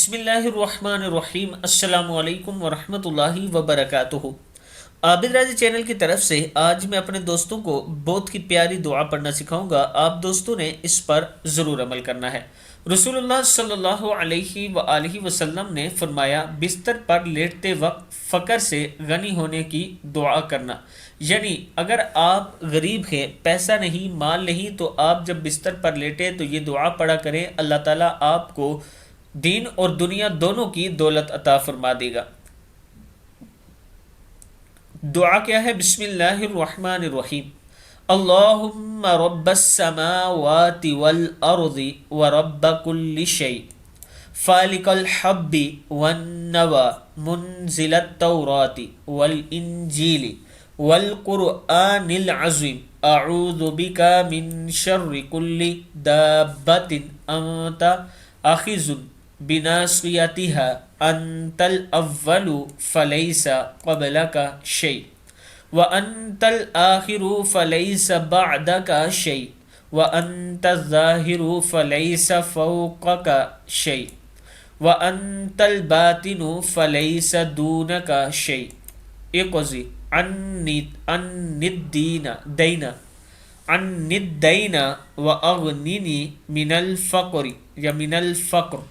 بسم اللہ الرحمن الرحیم۔ السلام علیکم ورحمۃ اللہ وبرکاتہ۔ عابد راضی چینل کی طرف سے آج میں اپنے دوستوں کو بہت کی پیاری دعا پڑھنا سکھاؤں گا۔ آپ دوستوں نے اس پر ضرور عمل کرنا ہے۔ رسول اللہ صلی اللہ علیہ وآلہ وسلم نے فرمایا، بستر پر لیٹتے وقت فقر سے غنی ہونے کی دعا کرنا، یعنی اگر آپ غریب ہیں، پیسہ نہیں، مال نہیں، تو آپ جب بستر پر لیٹے تو یہ دعا پڑھا کریں، اللہ تعالیٰ آپ کو دین اور دنیا دونوں کی دولت عطا فرما دے گا۔ دعا کیا ہے؟ بسم اللہ الرحمن الرحیم۔ اللہم رب السماوات والارض ورب کل شیء فالق الحب والنوى منزل التوراة والانجیل والقرآن العظیم اعوذ بک من شر کل دابۃ انت آخذ بناصیتها انت الاول فلیس قبلک شیء وانت الآخر فلیس بعدک شیء وانت الظاہر فلیس فوقک شیء وانت الباطن فلیس دونک شیء اقضی عنی الدین واغننی من الفقر یا من الفقر۔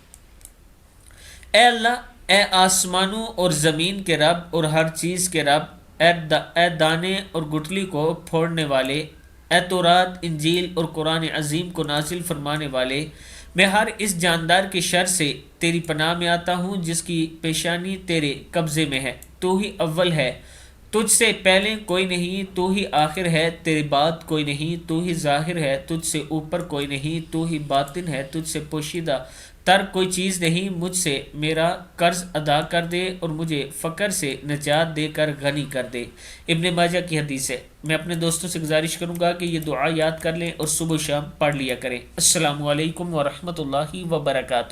اے اللہ، اے آسمانوں اور زمین کے رب اور ہر چیز کے رب، اے دانے اور گٹھلی کو پھوڑنے والے، اے تورات، انجیل اور قرآن عظیم کو نازل فرمانے والے، میں ہر اس جاندار کے شر سے تیری پناہ میں آتا ہوں جس کی پیشانی تیرے قبضے میں ہے۔ تو ہی اول ہے، تجھ سے پہلے کوئی نہیں، تو ہی آخر ہے، تیرے بعد کوئی نہیں، تو ہی ظاہر ہے، تجھ سے اوپر کوئی نہیں، تو ہی باطن ہے، تجھ سے پوشیدہ تر کوئی چیز نہیں۔ مجھ سے میرا قرض ادا کر دے اور مجھے فقر سے نجات دے کر غنی کر دے۔ ابن ماجہ کی حدیث ہے۔ میں اپنے دوستوں سے گزارش کروں گا کہ یہ دعا یاد کر لیں اور صبح و شام پڑھ لیا کریں۔ السلام علیکم ورحمۃ اللہ وبرکاتہ۔